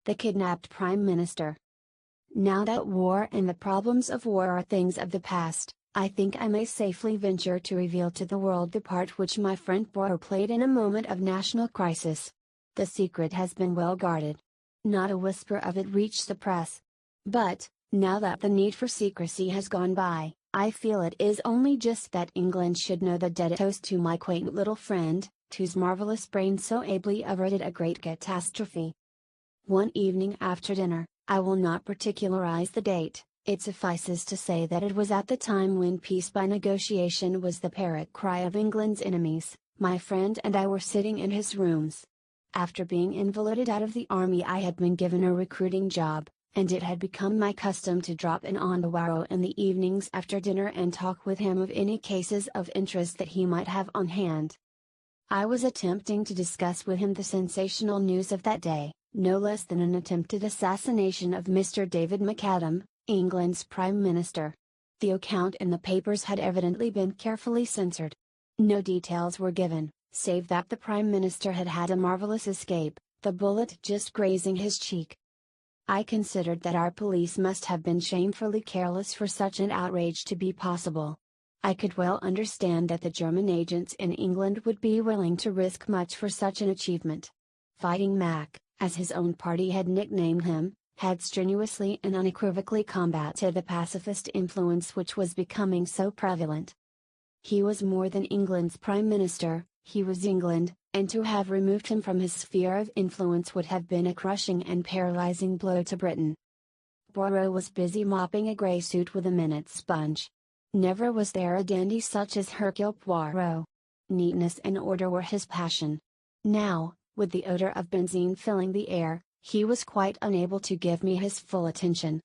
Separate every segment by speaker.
Speaker 1: the kidnapped Prime Minister. Now that war and the problems of war are things of the past, I think I may safely venture to reveal to the world the part which my friend Poirot played in a moment of national crisis. The secret has been well guarded. Not a whisper of it reached the press. But, now that the need for secrecy has gone by, I feel it is only just that England should know the debt it owes to my quaint little friend, whose marvelous brain so ably averted a great catastrophe. One evening after dinner, I will not particularize the date, it suffices to say that it was at the time when peace by negotiation was the parrot cry of England's enemies, my friend and I were sitting in his rooms. After being invalided out of the army, I had been given a recruiting job, and it had become my custom to drop in on Poirot in the evenings after dinner and talk with him of any cases of interest that he might have on hand. I was attempting to discuss with him the sensational news of that day, no less than an attempted assassination of Mr. David McAdam, England's Prime Minister. The account in the papers had evidently been carefully censored. No details were given, save that the Prime Minister had had a marvelous escape, the bullet just grazing his cheek. I considered that our police must have been shamefully careless for such an outrage to be possible. I could well understand that the German agents in England would be willing to risk much for such an achievement. Fighting Mac, as his own party had nicknamed him, had strenuously and unequivocally combated the pacifist influence which was becoming so prevalent. He was more than England's Prime Minister, he was England, and to have removed him from his sphere of influence would have been a crushing and paralyzing blow to Britain. Poirot was busy mopping a grey suit with a minute sponge. Never was there a dandy such as Hercule Poirot. Neatness and order were his passion. Now, with the odor of benzine filling the air, he was quite unable to give me his full attention.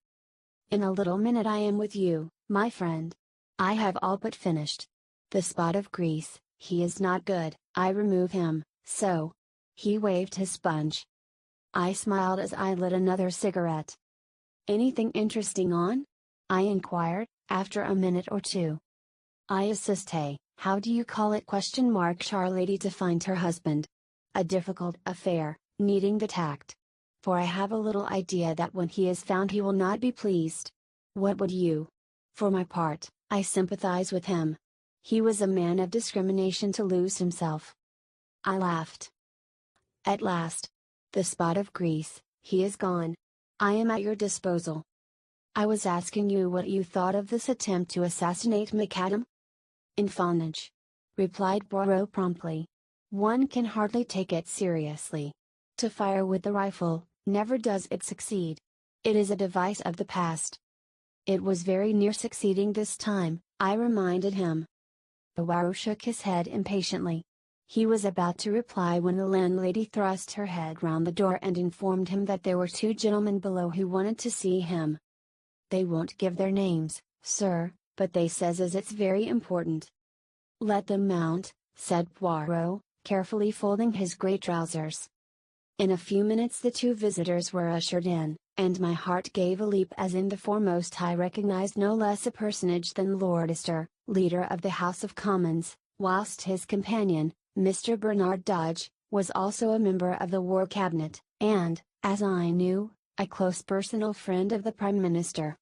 Speaker 1: "In a little minute I am with you, my friend. I have all but finished. The spot of grease, he is not good, I remove him, so." He waved his sponge. I smiled as I lit another cigarette. "Anything interesting on?" I inquired, after a minute or two. "I assist how do you call it ? Charlady to find her husband. A difficult affair, needing the tact. For I have a little idea that when he is found he will not be pleased. What would you? For my part, I sympathize with him. He was a man of discrimination to lose himself." I laughed. "At last. The spot of grease, he is gone. I am at your disposal." "I was asking you what you thought of this attempt to assassinate McAdam?" "Enfannage," replied Poirot promptly. "One can hardly take it seriously. To fire with the rifle, never does it succeed. It is a device of the past." "It was very near succeeding this time," I reminded him. Poirot shook his head impatiently. He was about to reply when the landlady thrust her head round the door and informed him that there were two gentlemen below who wanted to see him. "They won't give their names, sir, but they says as it's very important." "Let them mount," said Poirot, carefully folding his grey trousers. In a few minutes the two visitors were ushered in, and my heart gave a leap as in the foremost I recognized no less a personage than Lord Leicester, leader of the House of Commons, whilst his companion, Mr. Bernard Dodge, was also a member of the War Cabinet, and, as I knew, a close personal friend of the Prime Minister.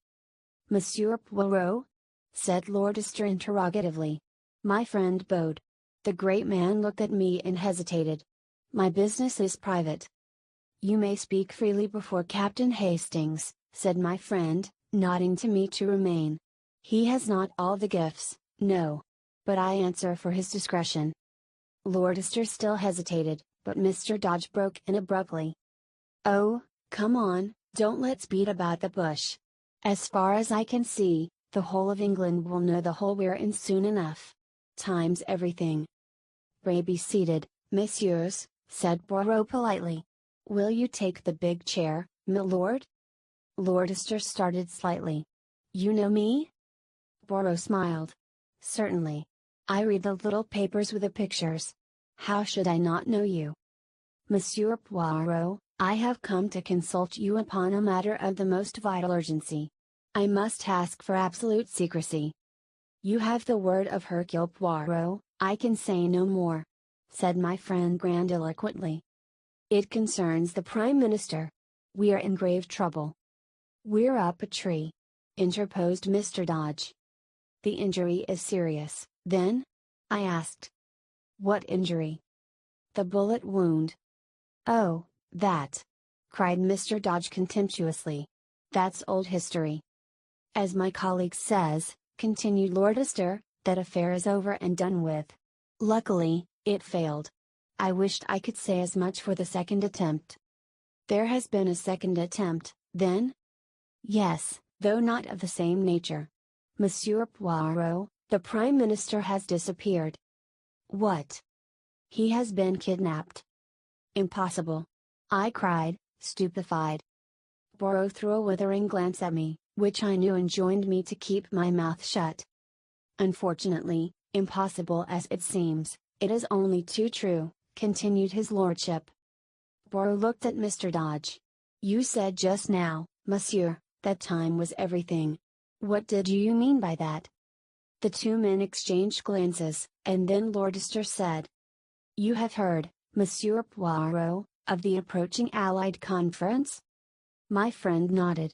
Speaker 1: "Monsieur Poirot?" said Lord Leicester interrogatively. My friend bowed. The great man looked at me and hesitated. "My business is private." "You may speak freely before Captain Hastings," said my friend, nodding to me to remain. "He has not all the gifts, no. But I answer for his discretion." Lord Leicester still hesitated, but Mr. Dodge broke in abruptly. "Oh, come on, don't let's beat about the bush. As far as I can see, the whole of England will know the whole we're in soon enough. Time's everything." "Pray be seated, messieurs," said Poirot politely. "Will you take the big chair, milord?" Lord Leicester started slightly. "You know me?" Poirot smiled. "Certainly. I read the little papers with the pictures. How should I not know you? Monsieur Poirot, I have come to consult you upon a matter of the most vital urgency. I must ask for absolute secrecy." "You have the word of Hercule Poirot, I can say no more," said my friend grandiloquently. "It concerns the Prime Minister. We're in grave trouble. We're up a tree," interposed Mr. Dodge. "The injury is serious, then?" I asked. "What injury?" "The bullet wound." "Oh, that!" cried Mr. Dodge contemptuously. "That's old history. As my colleague says," continued Lord Lister, "that affair is over and done with. Luckily, it failed. I wished I could say as much for the second attempt." "There has been a second attempt, then?" "Yes, though not of the same nature. Monsieur Poirot, the Prime Minister has disappeared." "What? He has been kidnapped?" "Impossible!" I cried, stupefied. Poirot threw a withering glance at me, which I knew enjoined me to keep my mouth shut. "Unfortunately, impossible as it seems, it is only too true," continued his lordship. Poirot looked at Mr. Dodge. "You said just now, monsieur, that time was everything. What did you mean by that?" The two men exchanged glances, and then Lord Lister said, "You have heard, Monsieur Poirot, of the approaching Allied conference?" My friend nodded.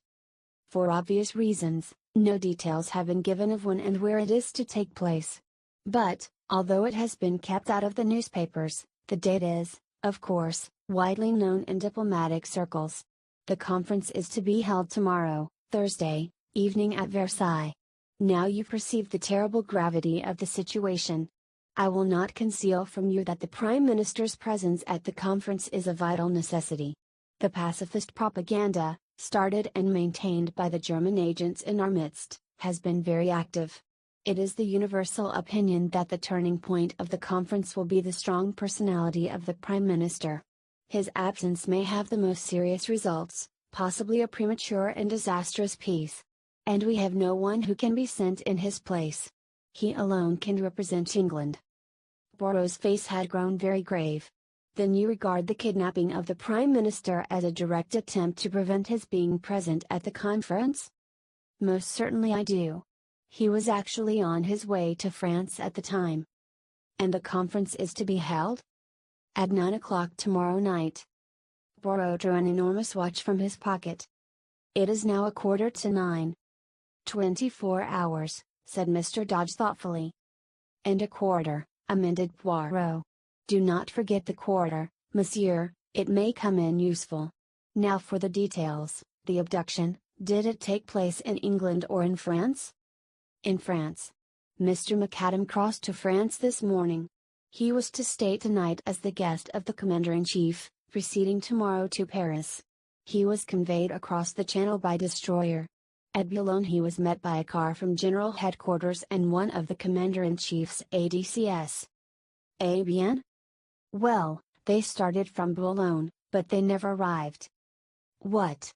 Speaker 1: "For obvious reasons, no details have been given of when and where it is to take place. But, although it has been kept out of the newspapers, the date is, of course, widely known in diplomatic circles. The conference is to be held tomorrow, Thursday, evening at Versailles. Now you perceive the terrible gravity of the situation. I will not conceal from you that the Prime Minister's presence at the conference is a vital necessity. The pacifist propaganda, started and maintained by the German agents in our midst, has been very active. It is the universal opinion that the turning point of the conference will be the strong personality of the Prime Minister. His absence may have the most serious results, possibly a premature and disastrous peace. And we have no one who can be sent in his place. He alone can represent England." Poirot's face had grown very grave. "Then you regard the kidnapping of the Prime Minister as a direct attempt to prevent his being present at the conference?" "Most certainly I do. He was actually on his way to France at the time." "And the conference is to be held?" "At 9 o'clock tomorrow night." Poirot drew an enormous watch from his pocket. "It is now 9:15. 24 hours, said Mr. Dodge thoughtfully. "And a quarter," amended Poirot. "Do not forget the quarter, monsieur, it may come in useful. Now for the details. The abduction, did it take place in England or in France?" "In France. Mr. McAdam crossed to France this morning. He was to stay tonight as the guest of the Commander-in-Chief, proceeding tomorrow to Paris. He was conveyed across the Channel by destroyer. At Boulogne he was met by a car from General Headquarters and one of the Commander-in-Chief's ADCS. Eh bien? Well, they started from Boulogne, but they never arrived." "What?"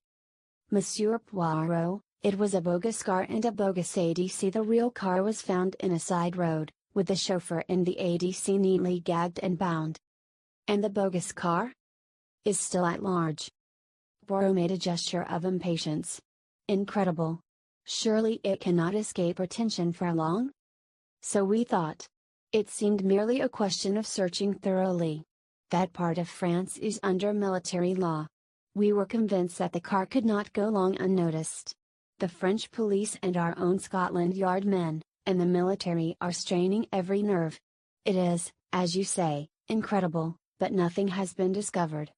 Speaker 1: "Monsieur Poirot, it was a bogus car and a bogus ADC. The real car was found in a side road, with the chauffeur and the ADC neatly gagged and bound." "And the bogus car?" "Is still at large." Poirot made a gesture of impatience. "Incredible. Surely it cannot escape attention for long?" "So we thought. It seemed merely a question of searching thoroughly. That part of France is under military law. We were convinced that the car could not go long unnoticed. The French police and our own Scotland Yard men, and the military are straining every nerve. It is, as you say, incredible, but nothing has been discovered."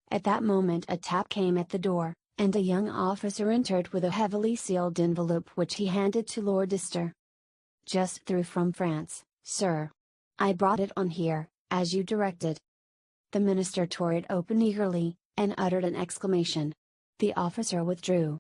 Speaker 1: At that moment a tap came at the door, and a young officer entered with a heavily sealed envelope which he handed to Lord Lister. "Just through from France, sir. I brought it on here, as you directed." The minister tore it open eagerly, and uttered an exclamation. The officer withdrew.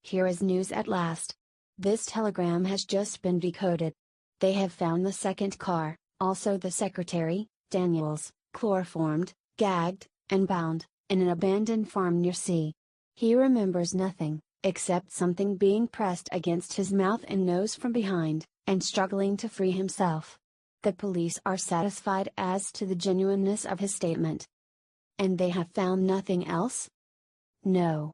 Speaker 1: "Here is news at last. This telegram has just been decoded. They have found the second car, also the secretary, Daniels, chloroformed, gagged, and bound, in an abandoned farm near C. He remembers nothing, except something being pressed against his mouth and nose from behind, and struggling to free himself. The police are satisfied as to the genuineness of his statement." "And they have found nothing else?" "No.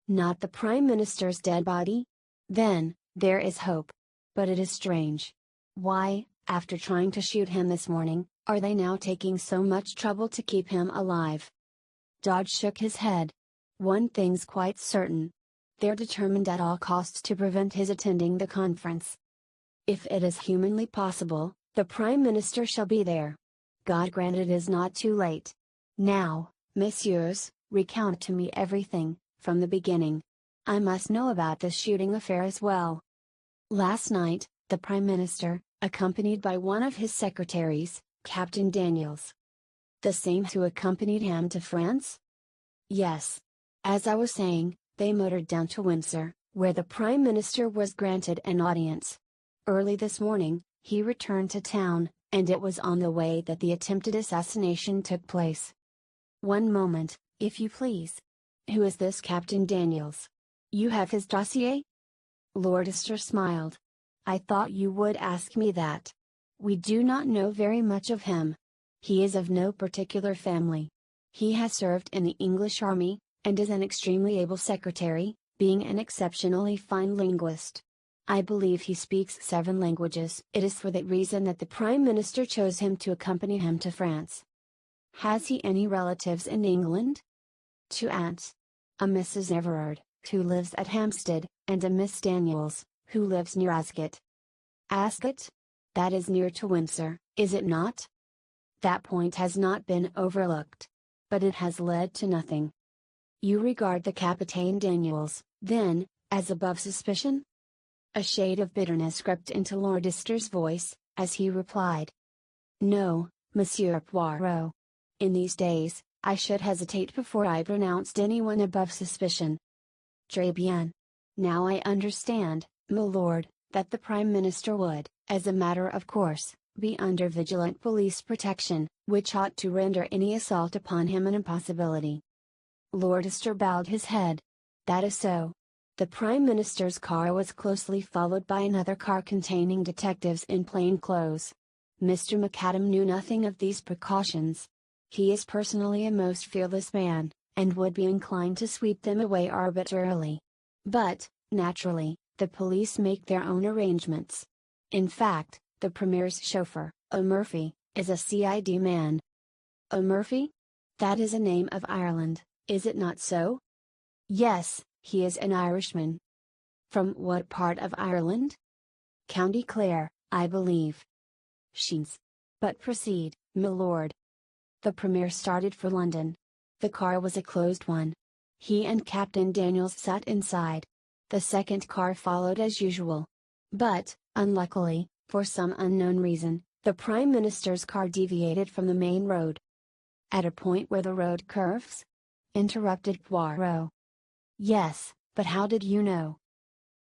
Speaker 1: Not the Prime Minister's dead body? Then, there is hope. But it is strange. Why, after trying to shoot him this morning, are they now taking so much trouble to keep him alive?" Dodge shook his head. One thing's quite certain. They're determined at all costs to prevent his attending the conference. If it is humanly possible, the Prime Minister shall be there. God grant it is not too late. Now, messieurs, recount to me everything, from the beginning. I must know about this shooting affair as well. Last night, the Prime Minister, accompanied by one of his secretaries, Captain Daniels. The same who accompanied him to France? Yes. As I was saying, they motored down to Windsor, where the Prime Minister was granted an audience. Early this morning, he returned to town, and it was on the way that the attempted assassination took place. One moment, if you please. Who is this Captain Daniels? You have his dossier? Lord Astor smiled. I thought you would ask me that. We do not know very much of him. He is of no particular family. He has served in the English army, and is an extremely able secretary, being an exceptionally fine linguist. I believe he speaks 7 languages. It is for that reason that the Prime Minister chose him to accompany him to France. Has he any relatives in England? 2 aunts. A Mrs. Everard, who lives at Hampstead, and a Miss Daniels, who lives near Ascot. Ascot? That is near to Windsor, is it not? That point has not been overlooked. But it has led to nothing. You regard the Captain Daniels, then, as above suspicion? A shade of bitterness crept into Lord Astor's voice, as he replied. No, Monsieur Poirot. In these days, I should hesitate before I pronounced anyone above suspicion. Très bien. Now I understand, my lord, that the Prime Minister would, as a matter of course, be under vigilant police protection, which ought to render any assault upon him an impossibility. Lord Astor bowed his head. That is so. The Prime Minister's car was closely followed by another car containing detectives in plain clothes. Mr. McAdam knew nothing of these precautions. He is personally a most fearless man, and would be inclined to sweep them away arbitrarily. But, naturally, the police make their own arrangements. In fact, the Premier's chauffeur, O'Murphy, is a CID man. O'Murphy? That is a name of Ireland, is it not so? Yes, he is an Irishman. From what part of Ireland? County Clare, I believe. Sheens. But proceed, my lord. The Premier started for London. The car was a closed one. He and Captain Daniels sat inside. The second car followed as usual. But, unluckily, for some unknown reason, the Prime Minister's car deviated from the main road. At a point where the road curves? Interrupted Poirot. Yes, but how did you know?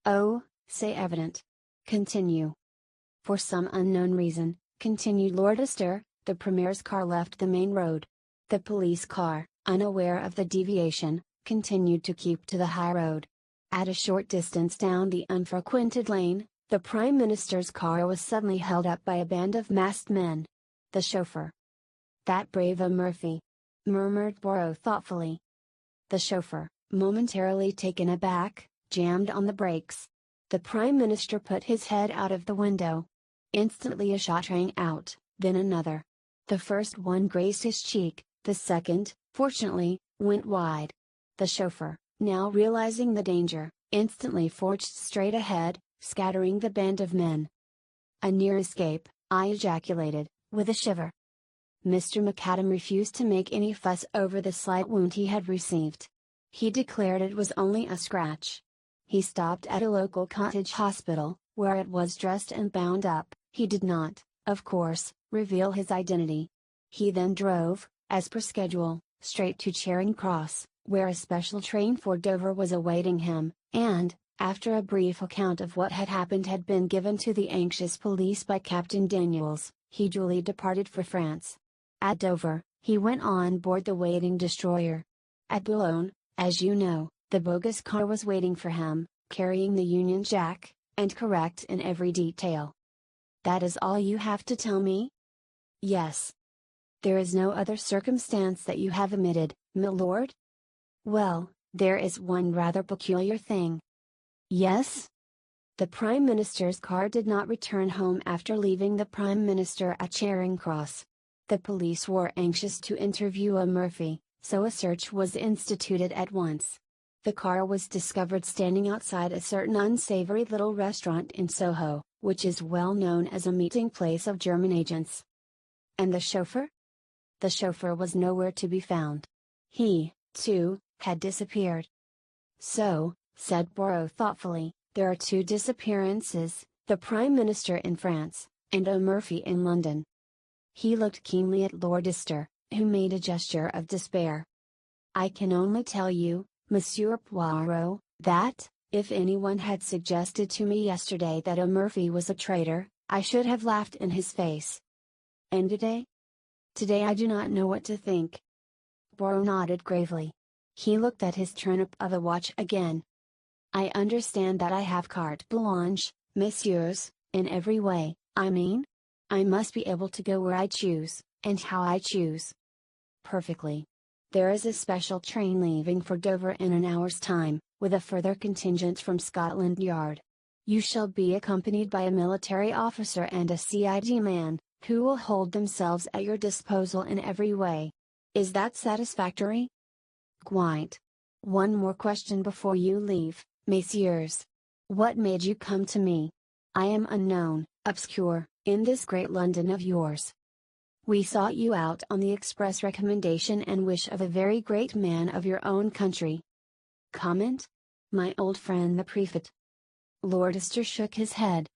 Speaker 1: Oh, c'est evident. Continue. For some unknown reason, continued Lord Astor, the Premier's car left the main road. The police car, unaware of the deviation, continued to keep to the high road. At a short distance down the unfrequented lane, the Prime Minister's car was suddenly held up by a band of masked men. The chauffeur. That brave O'Murphy, murmured Poirot thoughtfully. The chauffeur, momentarily taken aback, jammed on the brakes. The Prime Minister put his head out of the window. Instantly a shot rang out, then another. The first one grazed his cheek, the second, fortunately, went wide. The chauffeur, now realizing the danger, instantly forged straight ahead, scattering the band of men. A near escape, I ejaculated, with a shiver. Mr. McAdam refused to make any fuss over the slight wound he had received. He declared it was only a scratch. He stopped at a local cottage hospital, where it was dressed and bound up. He did not, of course, reveal his identity. He then drove, as per schedule, straight to Charing Cross, where a special train for Dover was awaiting him, and, after a brief account of what had happened had been given to the anxious police by Captain Daniels, he duly departed for France. At Dover, he went on board the waiting destroyer. At Boulogne, as you know, the bogus car was waiting for him, carrying the Union Jack, and correct in every detail. That is all you have to tell me? Yes. There is no other circumstance that you have omitted, my lord? Well, there is one rather peculiar thing. Yes? The Prime Minister's car did not return home after leaving the Prime Minister at Charing Cross. The police were anxious to interview O'Murphy, so a search was instituted at once. The car was discovered standing outside a certain unsavory little restaurant in Soho, which is well known as a meeting place of German agents. And the chauffeur? The chauffeur was nowhere to be found. He, too, had disappeared. So, said Poirot thoughtfully, there are two disappearances, the Prime Minister in France, and O'Murphy in London. He looked keenly at Lord Lister, who made a gesture of despair. I can only tell you, Monsieur Poirot, that, if anyone had suggested to me yesterday that O'Murphy was a traitor, I should have laughed in his face. And today? Today I do not know what to think. Poirot nodded gravely. He looked at his turnip of a watch again. I understand that I have carte blanche, messieurs, in every way, I mean? I must be able to go where I choose, and how I choose. Perfectly. There is a special train leaving for Dover in an hour's time, with a further contingent from Scotland Yard. You shall be accompanied by a military officer and a CID man, who will hold themselves at your disposal in every way. Is that satisfactory? Quite. One more question before you leave, messieurs. What made you come to me? I am unknown, obscure, in this great London of yours. We sought you out on the express recommendation and wish of a very great man of your own country. Comment? My old friend the Prefect. Lord Lister shook his head.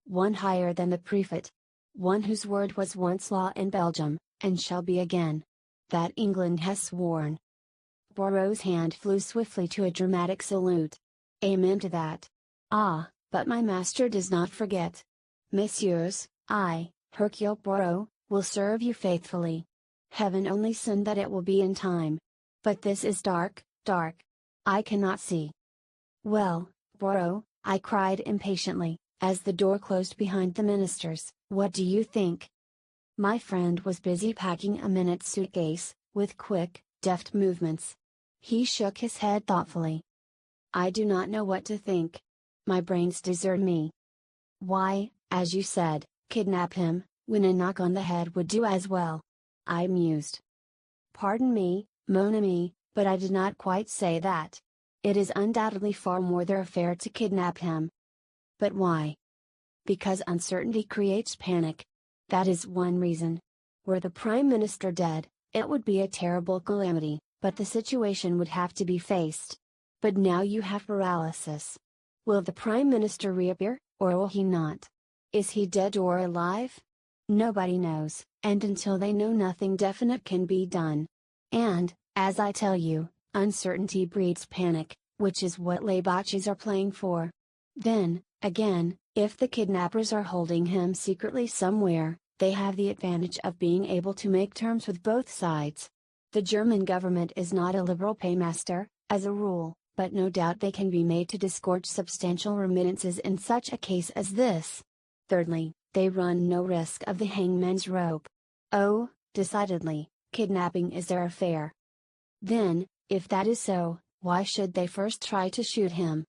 Speaker 1: One higher than the Prefect. One whose word was once law in Belgium, and shall be again. That England has sworn. Poirot's hand flew swiftly to a dramatic salute. Amen to that. Ah, but my master does not forget. Messieurs, I, Hercule Poirot, will serve you faithfully. Heaven only send that it will be in time. But this is dark, dark. I cannot see. Well, Poirot, I cried impatiently, as the door closed behind the ministers, what do you think? My friend was busy packing a minute suitcase, with quick, deft movements. He shook his head thoughtfully. I do not know what to think. My brains desert me. Why, as you said, kidnap him, when a knock on the head would do as well. I mused. Pardon me, mon ami, but I did not quite say that. It is undoubtedly far more their affair to kidnap him. But why? Because uncertainty creates panic. That is one reason. Were the Prime Minister dead, it would be a terrible calamity, but the situation would have to be faced. But now you have paralysis. Will the Prime Minister reappear, or will he not? Is he dead or alive? Nobody knows, and until they know nothing definite can be done. And, as I tell you, uncertainty breeds panic, which is what les Botches are playing for. Then, again, if the kidnappers are holding him secretly somewhere, they have the advantage of being able to make terms with both sides. The German government is not a liberal paymaster, as a rule, but no doubt they can be made to disgorge substantial remittances in such a case as this. Thirdly, they run no risk of the hangman's rope. Oh, decidedly, kidnapping is their affair. Then, if that is so, why should they first try to shoot him?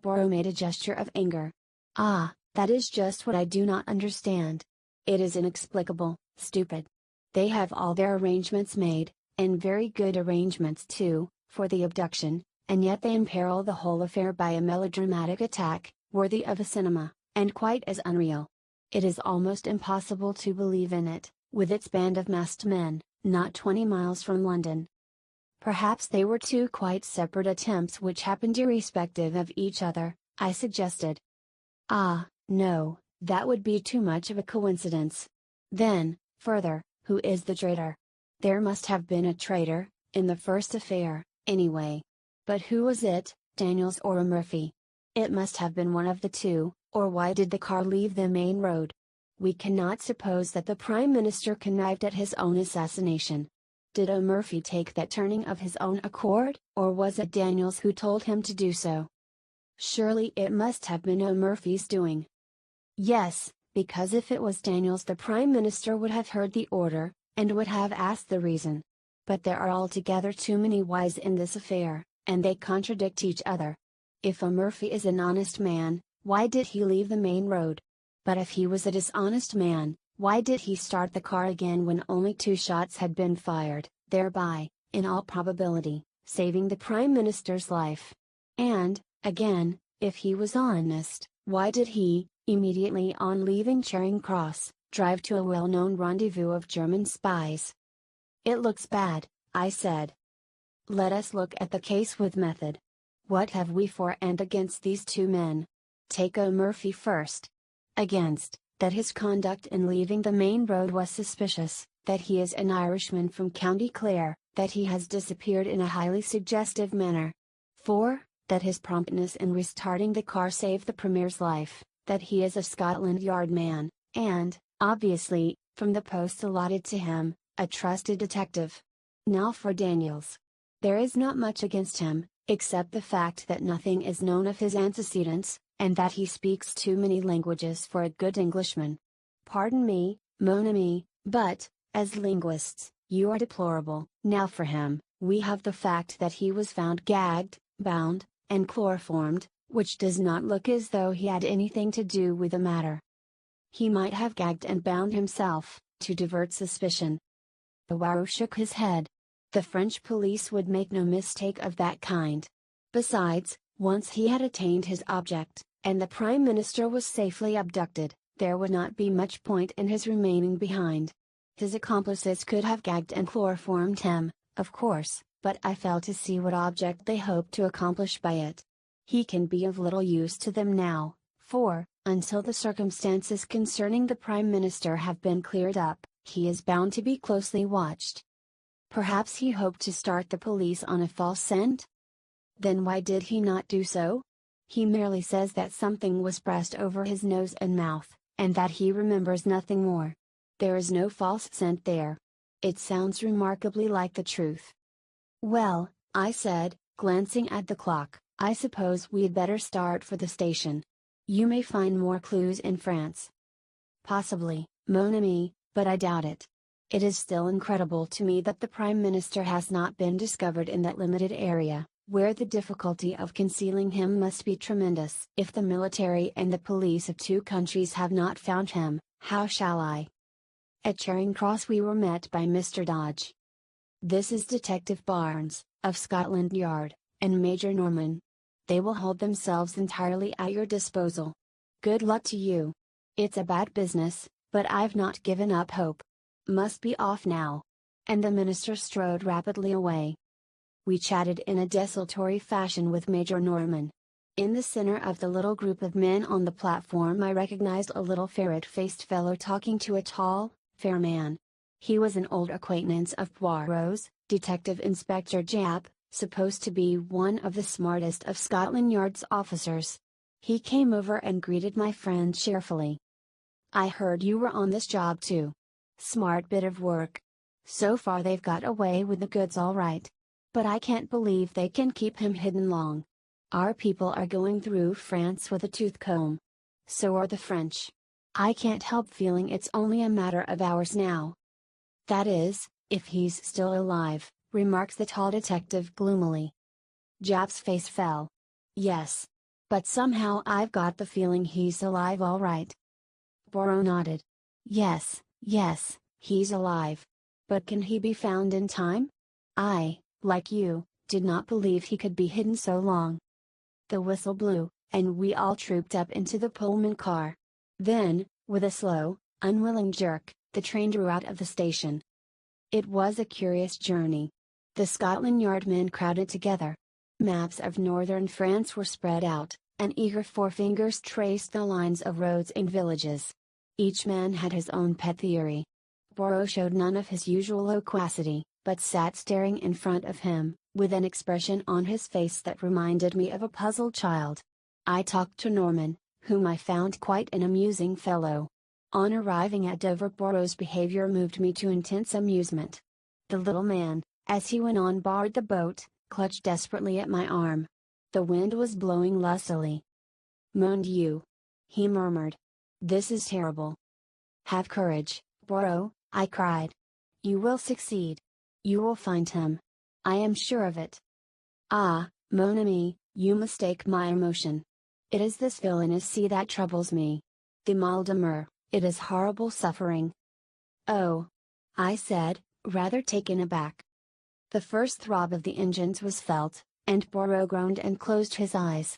Speaker 1: Poirot made a gesture of anger. Ah, that is just what I do not understand. It is inexplicable, stupid. They have all their arrangements made, and very good arrangements too, for the abduction, and yet they imperil the whole affair by a melodramatic attack, worthy of a cinema, and quite as unreal. It is almost impossible to believe in it, with its band of masked men, not 20 miles from London. Perhaps they were two quite separate attempts which happened irrespective of each other, I suggested. Ah, no, that would be too much of a coincidence. Then, further, who is the traitor? There must have been a traitor, in the first affair, anyway. But who was it, Daniels or Murphy? It must have been one of the two, or why did the car leave the main road? We cannot suppose that the Prime Minister connived at his own assassination. Did O'Murphy take that turning of his own accord, or was it Daniels who told him to do so? Surely it must have been O'Murphy's doing. Yes, because if it was Daniels the Prime Minister would have heard the order, and would have asked the reason. But there are altogether too many whys in this affair, and they contradict each other. If O'Murphy is an honest man, why did he leave the main road? But if he was a dishonest man, why did he start the car again when only 2 shots had been fired, thereby, in all probability, saving the Prime Minister's life. And, again, if he was honest, why did he, immediately on leaving Charing Cross, drive to a well-known rendezvous of German spies? It looks bad, I said. Let us look at the case with method. What have we for and against these two men? Take O'Murphy first. Against, that his conduct in leaving the main road was suspicious, that he is an Irishman from County Clare, that he has disappeared in a highly suggestive manner. 4. That his promptness in restarting the car saved the Premier's life, that he is a Scotland Yard man, and, obviously, from the post allotted to him, a trusted detective. Now for Daniels. There is not much against him, except the fact that nothing is known of his antecedents, and that he speaks too many languages for a good Englishman. Pardon me, mon ami, but, as linguists, you are deplorable. Now for him, we have the fact that he was found gagged, bound, and chloroformed, which does not look as though he had anything to do with the matter. He might have gagged and bound himself, to divert suspicion. Poirot shook his head. The French police would make no mistake of that kind. Besides, once he had attained his object, and the Prime Minister was safely abducted, there would not be much point in his remaining behind. His accomplices could have gagged and chloroformed him, of course, but I fail to see what object they hoped to accomplish by it. He can be of little use to them now, for, until the circumstances concerning the Prime Minister have been cleared up, he is bound to be closely watched. Perhaps he hoped to start the police on a false scent? Then why did he not do so? He merely says that something was pressed over his nose and mouth, and that he remembers nothing more. There is no false scent there. It sounds remarkably like the truth. Well, I said, glancing at the clock, I suppose we'd better start for the station. You may find more clues in France. Possibly, mon ami, but I doubt it. It is still incredible to me that the Prime Minister has not been discovered in that limited area, where the difficulty of concealing him must be tremendous. If the military and the police of two countries have not found him, how shall I? At Charing Cross we were met by Mr. Dodge. This is Detective Barnes, of Scotland Yard, and Major Norman. They will hold themselves entirely at your disposal. Good luck to you. It's a bad business, but I've not given up hope. Must be off now. And the minister strode rapidly away. We chatted in a desultory fashion with Major Norman. In the center of the little group of men on the platform I recognized a little ferret-faced fellow talking to a tall, fair man. He was an old acquaintance of Poirot's, Detective Inspector Japp, supposed to be one of the smartest of Scotland Yard's officers. He came over and greeted my friend cheerfully. I heard you were on this job too. Smart bit of work. So far they've got away with the goods all right. But I can't believe they can keep him hidden long. Our people are going through France with a tooth comb. So are the French. I can't help feeling it's only a matter of hours now. That is, if he's still alive, remarks the tall detective gloomily. Japp's face fell. Yes. But somehow I've got the feeling he's alive all right. Poirot nodded. Yes, he's alive. But can he be found in time? I, like you, did not believe he could be hidden so long. The whistle blew, and we all trooped up into the Pullman car. Then, with a slow, unwilling jerk, the train drew out of the station. It was a curious journey. The Scotland Yard men crowded together. Maps of northern France were spread out, and eager forefingers traced the lines of roads and villages. Each man had his own pet theory. Poirot showed none of his usual loquacity, but sat staring in front of him, with an expression on his face that reminded me of a puzzled child. I talked to Norman, whom I found quite an amusing fellow. On arriving at Dover, Poirot's behavior moved me to intense amusement. The little man, as he went on board the boat, clutched desperately at my arm. The wind was blowing lustily. Mon Dieu! He murmured. This is terrible. Have courage, Poirot, I cried. You will succeed. You will find him. I am sure of it. Ah, mon ami, you mistake my emotion. It is this villainous sea that troubles me. The mal de mer, it is horrible suffering. Oh! I said, rather taken aback. The first throb of the engines was felt, and Poirot groaned and closed his eyes.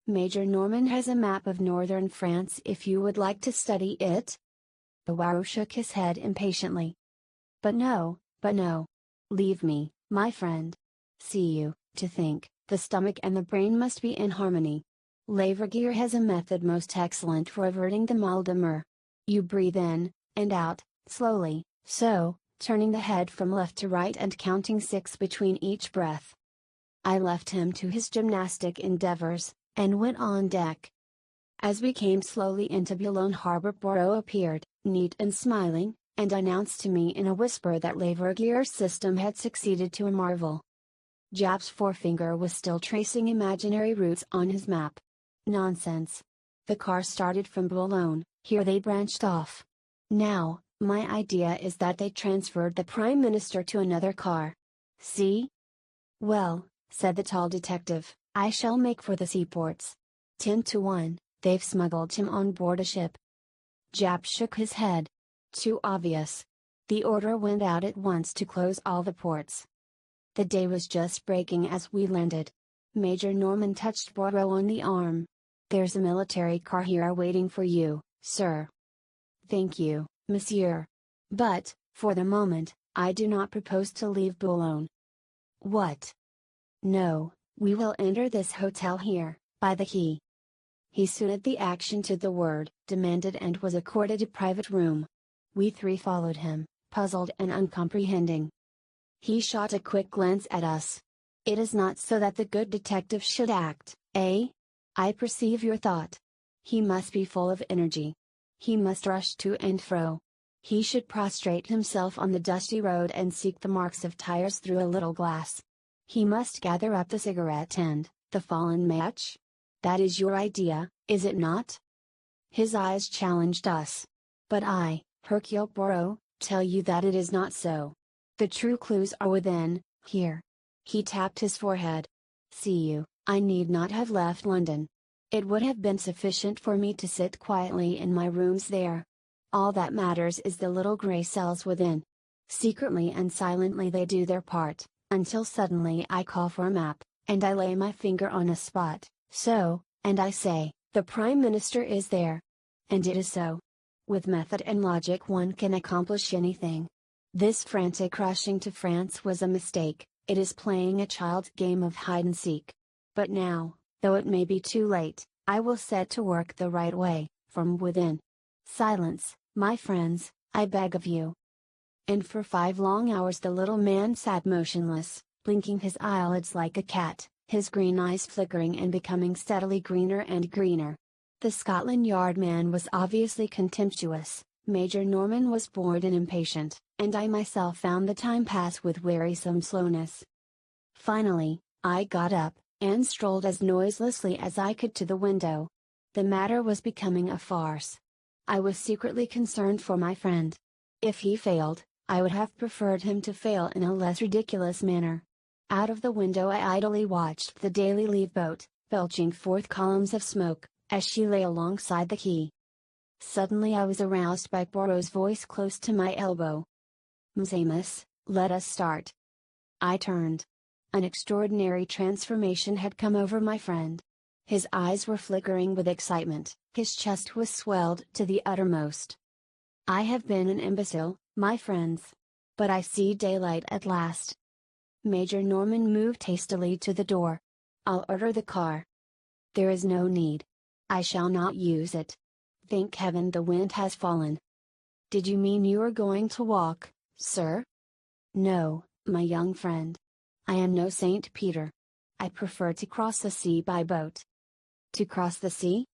Speaker 1: Major Norman has a map of northern France if you would like to study it. Poirot shook his head impatiently. But no. Leave me, my friend. See you, to think, the stomach and the brain must be in harmony. Lavergier has a method most excellent for averting the mal de mer. You breathe in, and out, slowly, so, turning the head from left to right and counting 6 between each breath. I left him to his gymnastic endeavors, and went on deck. As we came slowly into Boulogne harbor, Poirot appeared, neat and smiling, and announced to me in a whisper that Lavergier's system had succeeded to a marvel. Japp's forefinger was still tracing imaginary routes on his map. Nonsense. The car started from Boulogne, here they branched off. Now, my idea is that they transferred the Prime Minister to another car. See? Well, said the tall detective, I shall make for the seaports. 10 to 1, they've smuggled him on board a ship. Japp shook his head. Too obvious. The order went out at once to close all the ports. The day was just breaking as we landed. Major Norman touched Poirot on the arm. There's a military car here waiting for you, sir. Thank you, monsieur. But, for the moment, I do not propose to leave Boulogne. What? No, we will enter this hotel here, by the quay. He suited the action to the word, demanded and was accorded a private room. We 3 followed him, puzzled and uncomprehending. He shot a quick glance at us. It is not so that the good detective should act, eh? I perceive your thought. He must be full of energy. He must rush to and fro. He should prostrate himself on the dusty road and seek the marks of tires through a little glass. He must gather up the cigarette end, the fallen match? That is your idea, is it not? His eyes challenged us. But I, Hercule Poirot, tell you that it is not so. The true clues are within, here. He tapped his forehead. See you, I need not have left London. It would have been sufficient for me to sit quietly in my rooms there. All that matters is the little grey cells within. Secretly and silently they do their part, until suddenly I call for a map, and I lay my finger on a spot, so, and I say, the Prime Minister is there. And it is so. With method and logic one can accomplish anything. This frantic rushing to France was a mistake, it is playing a child's game of hide-and-seek. But now, though it may be too late, I will set to work the right way, from within. Silence, my friends, I beg of you. And for 5 long hours the little man sat motionless, blinking his eyelids like a cat, his green eyes flickering and becoming steadily greener and greener. The Scotland Yard man was obviously contemptuous, Major Norman was bored and impatient, and I myself found the time pass with wearisome slowness. Finally, I got up, and strolled as noiselessly as I could to the window. The matter was becoming a farce. I was secretly concerned for my friend. If he failed, I would have preferred him to fail in a less ridiculous manner. Out of the window I idly watched the daily leave boat, belching forth columns of smoke, as she lay alongside the quay. Suddenly I was aroused by Poirot's voice close to my elbow. Amos, let us start. I turned. An extraordinary transformation had come over my friend. His eyes were flickering with excitement, his chest was swelled to the uttermost. I have been an imbecile, my friends. But I see daylight at last. Major Norman moved hastily to the door. I'll order the car. There is no need. I shall not use it. Thank heaven the wind has fallen. Did you mean you were going to walk, sir? No, my young friend. I am no Saint Peter. I prefer to cross the sea by boat. To cross the sea?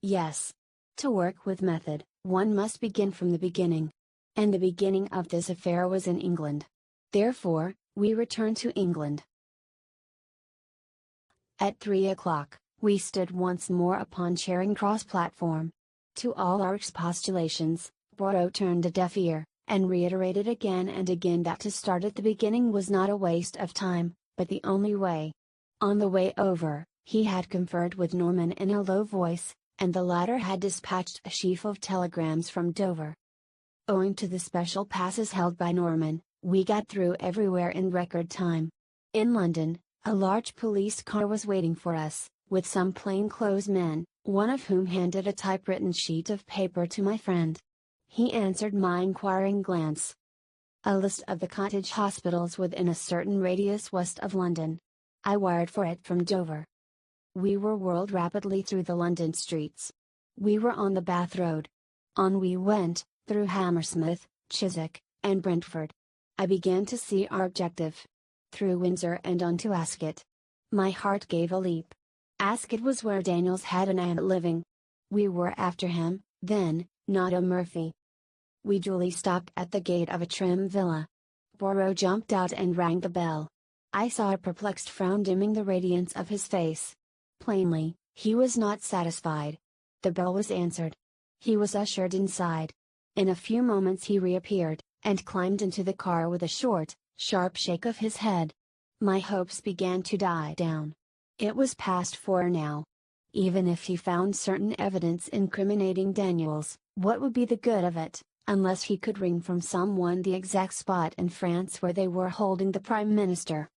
Speaker 1: Yes. To work with method, one must begin from the beginning. And the beginning of this affair was in England. Therefore, we return to England. At 3 o'clock, we stood once more upon Charing Cross platform. To all our expostulations, Poirot turned a deaf ear, and reiterated again and again that to start at the beginning was not a waste of time, but the only way. On the way over, he had conferred with Norman in a low voice, and the latter had dispatched a sheaf of telegrams from Dover. Owing to the special passes held by Norman, We got through everywhere in record time. In London, a large police car was waiting for us, with some plainclothes men, one of whom handed a typewritten sheet of paper to my friend. He answered my inquiring glance. A list of the cottage hospitals within a certain radius west of London. I wired for it from Dover. We were whirled rapidly through the London streets. We were on the Bath Road. On we went, through Hammersmith, Chiswick, and Brentford. I began to see our objective. Through Windsor and on to Ascot. My heart gave a leap. Ascot was where Daniels had an aunt living. We were after him, then, not a Murphy. We duly stopped at the gate of a trim villa. Poirot jumped out and rang the bell. I saw a perplexed frown dimming the radiance of his face. Plainly, he was not satisfied. The bell was answered. He was ushered inside. In a few moments he reappeared, and climbed into the car with a short, sharp shake of his head. My hopes began to die down. It was past 4 now. Even if he found certain evidence incriminating Daniels, what would be the good of it, unless he could wring from someone the exact spot in France where they were holding the Prime Minister?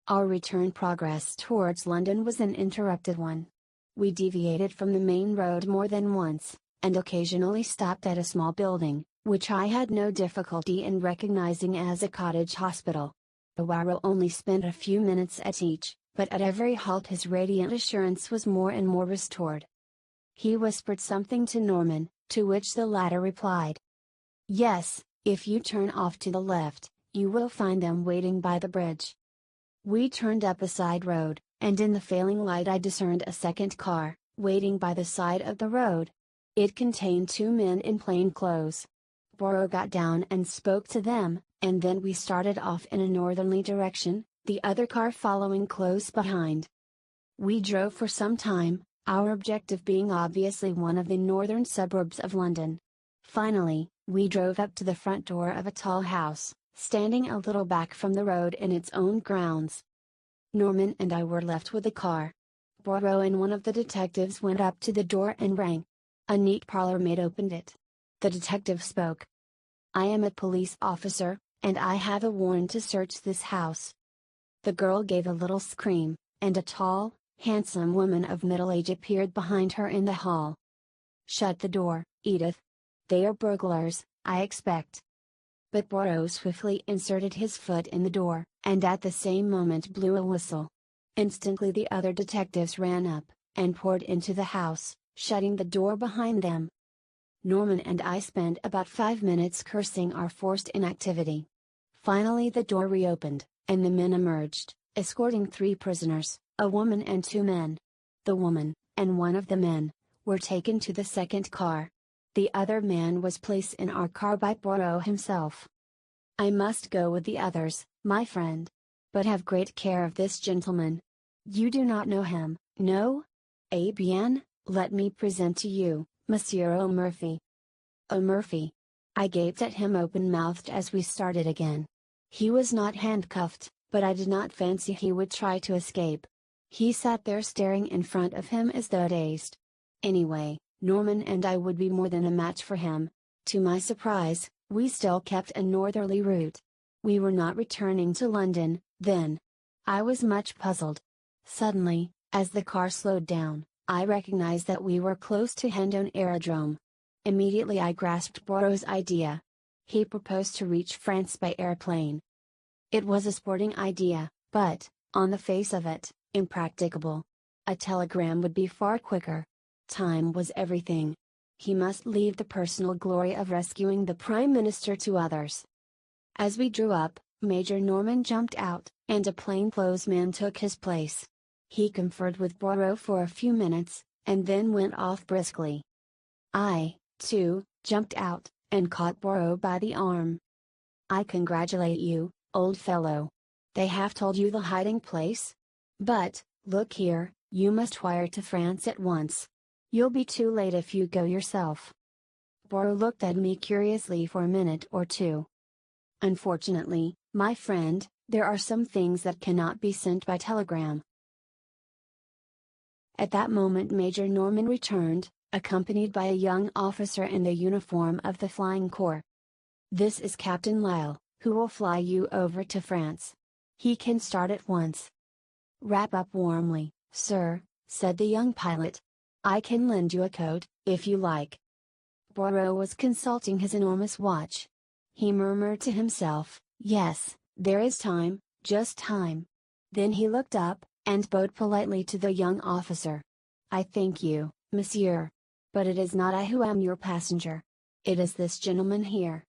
Speaker 1: Our return progress towards London was an interrupted one. We deviated from the main road more than once, and occasionally stopped at a small building, which I had no difficulty in recognizing as a cottage hospital. Poirot only spent a few minutes at each, but at every halt his radiant assurance was more and more restored. He whispered something to Norman, to which the latter replied. "Yes, if you turn off to the left, you will find them waiting by the bridge." We turned up a side road, and in the failing light I discerned a second car, waiting by the side of the road. It contained 2 men in plain clothes. Poirot got down and spoke to them, and then we started off in a northerly direction, the other car following close behind. We drove for some time, our objective being obviously one of the northern suburbs of London. Finally, we drove up to the front door of a tall house, standing a little back from the road in its own grounds. Norman and I were left with the car. Poirot and one of the detectives went up to the door and rang. A neat parlor maid opened it. The detective spoke. "I am a police officer, and I have a warrant to search this house." The girl gave a little scream, and a tall, handsome woman of middle age appeared behind her in the hall. "Shut the door, Edith. They are burglars, I expect." But Poirot swiftly inserted his foot in the door, and at the same moment blew a whistle. Instantly the other detectives ran up, and poured into the house, shutting the door behind them. Norman and I spent about 5 minutes cursing our forced inactivity. Finally the door reopened, and the men emerged, escorting 3 prisoners, a woman and 2 men. The woman, and one of the men, were taken to the second car. The other man was placed in our car by Poirot himself. "I must go with the others, my friend. But have great care of this gentleman. You do not know him, no? Eh bien, let me present to you, Monsieur O'Murphy." O'Murphy. I gaped at him open-mouthed as we started again. He was not handcuffed, but I did not fancy he would try to escape. He sat there staring in front of him as though dazed. Anyway, Norman and I would be more than a match for him. To my surprise, we still kept a northerly route. We were not returning to London, then. I was much puzzled. Suddenly, as the car slowed down, I recognized that we were close to Hendon Aerodrome. Immediately I grasped Poirot's idea. He proposed to reach France by airplane. It was a sporting idea, but, on the face of it, impracticable. A telegram would be far quicker. Time was everything. He must leave the personal glory of rescuing the Prime Minister to others. As we drew up, Major Norman jumped out, and a plainclothes man took his place. He conferred with Poirot for a few minutes, and then went off briskly. I, too, jumped out, and caught Poirot by the arm. "I congratulate you, old fellow. They have told you the hiding place? But, look here, you must wire to France at once. You'll be too late if you go yourself." Poirot looked at me curiously for a minute or two. "Unfortunately, my friend, there are some things that cannot be sent by telegram." At that moment Major Norman returned, accompanied by a young officer in the uniform of the Flying Corps. "This is Captain Lyle, who will fly you over to France. He can start at once." "Wrap up warmly, sir," said the young pilot. "I can lend you a coat, if you like." Poirot was consulting his enormous watch. He murmured to himself, "Yes, there is time, just time." Then he looked up, and bowed politely to the young officer. "I thank you, monsieur. But it is not I who am your passenger. It is this gentleman here."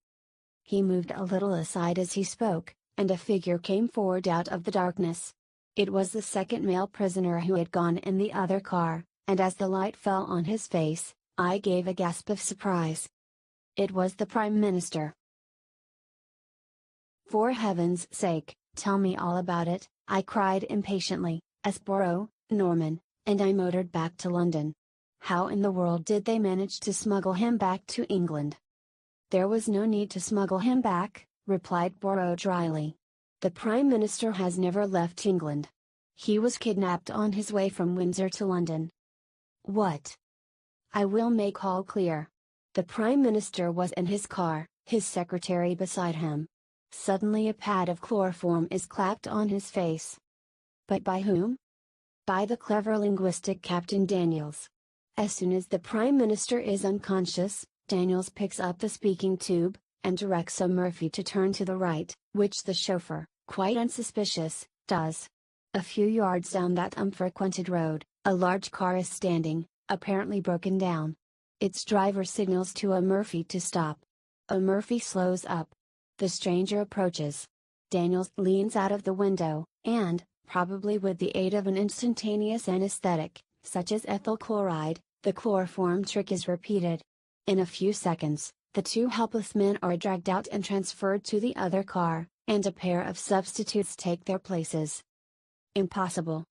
Speaker 1: He moved a little aside as he spoke, and a figure came forward out of the darkness. It was the second male prisoner who had gone in the other car, and as the light fell on his face, I gave a gasp of surprise. It was the Prime Minister. "For heaven's sake, tell me all about it," I cried impatiently, as Poirot, Norman, and I motored back to London. "How in the world did they manage to smuggle him back to England?" "There was no need to smuggle him back," replied Poirot dryly. "The Prime Minister has never left England. He was kidnapped on his way from Windsor to London." "What?" "I will make all clear. The Prime Minister was in his car, his secretary beside him. Suddenly a pad of chloroform is clapped on his face." "But by whom?" "By the clever linguistic Captain Daniels. As soon as the Prime Minister is unconscious, Daniels picks up the speaking tube, and directs Murphy to turn to the right, which the chauffeur, quite unsuspicious, does. A few yards down that unfrequented road, a large car is standing, apparently broken down. Its driver signals to Murphy to stop. Murphy slows up. The stranger approaches. Daniels leans out of the window, and, probably with the aid of an instantaneous anesthetic, such as ethyl chloride, the chloroform trick is repeated. In a few seconds, the two helpless men are dragged out and transferred to the other car, and a pair of substitutes take their places." "Impossible."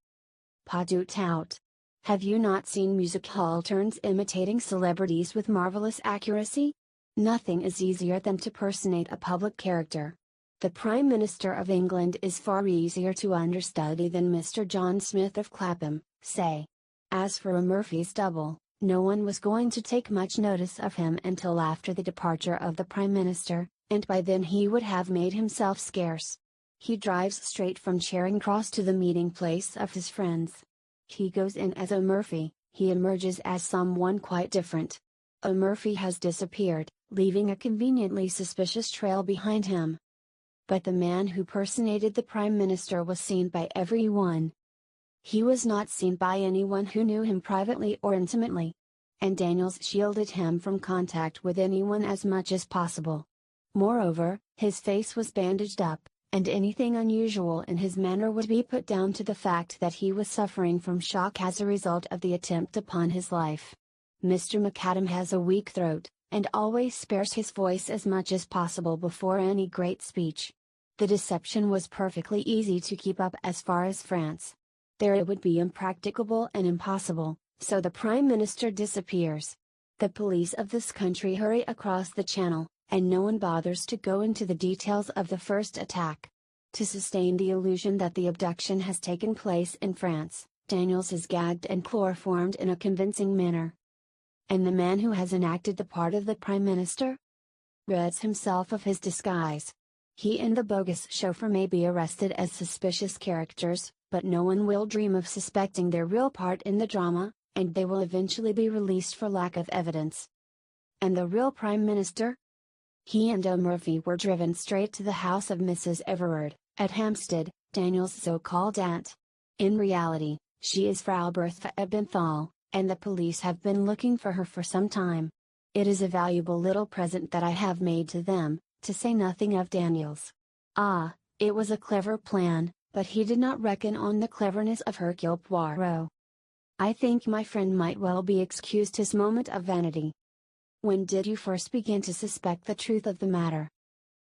Speaker 1: "Pas du tout. Have you not seen music hall turns imitating celebrities with marvelous accuracy? Nothing is easier than to personate a public character. The Prime Minister of England is far easier to understudy than Mr. John Smith of Clapham, say. As for Murphy's double, no one was going to take much notice of him until after the departure of the Prime Minister, and by then he would have made himself scarce. He drives straight from Charing Cross to the meeting place of his friends. He goes in as Murphy, he emerges as someone quite different. Murphy has disappeared, leaving a conveniently suspicious trail behind him. But the man who personated the Prime Minister was seen by everyone. He was not seen by anyone who knew him privately or intimately. And Daniels shielded him from contact with anyone as much as possible. Moreover, his face was bandaged up, and anything unusual in his manner would be put down to the fact that he was suffering from shock as a result of the attempt upon his life. Mr. McAdam has a weak throat, and always spares his voice as much as possible before any great speech. The deception was perfectly easy to keep up as far as France. There it would be impracticable and impossible, so the Prime Minister disappears. The police of this country hurry across the Channel, and no one bothers to go into the details of the first attack. To sustain the illusion that the abduction has taken place in France, Daniels is gagged and chloroformed in a convincing manner. And the man who has enacted the part of the Prime Minister rids himself of his disguise. He and the bogus chauffeur may be arrested as suspicious characters, but no one will dream of suspecting their real part in the drama, and they will eventually be released for lack of evidence. And the real Prime Minister? He and Murphy were driven straight to the house of Mrs. Everard, at Hampstead, Daniel's so-called aunt. In reality, she is Frau Bertha Ebenthal, and the police have been looking for her for some time. It is a valuable little present that I have made to them, to say nothing of Daniels. Ah, it was a clever plan, but he did not reckon on the cleverness of Hercule Poirot. I think my friend might well be excused his moment of vanity. When did you first begin to suspect the truth of the matter?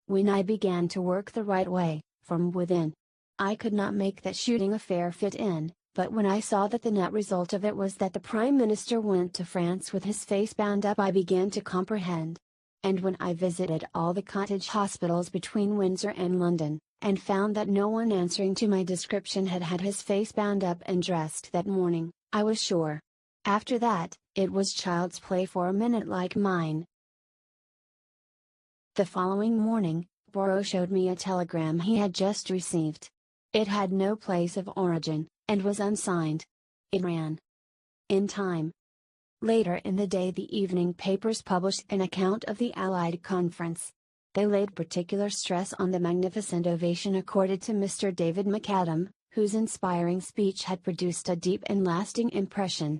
Speaker 1: When I began to work the right way, from within. I could not make that shooting affair fit in, but when I saw that the net result of it was that the Prime Minister went to France with his face bound up, I began to comprehend. And when I visited all the cottage hospitals between Windsor and London, and found that no one answering to my description had had his face bound up and dressed that morning, I was sure. After that, it was child's play for a minute like mine. The following morning, Poirot showed me a telegram he had just received. It had no place of origin, and was unsigned. It ran: "In time." Later in the day the evening papers published an account of the Allied conference. They laid particular stress on the magnificent ovation accorded to Mr. David McAdam, whose inspiring speech had produced a deep and lasting impression.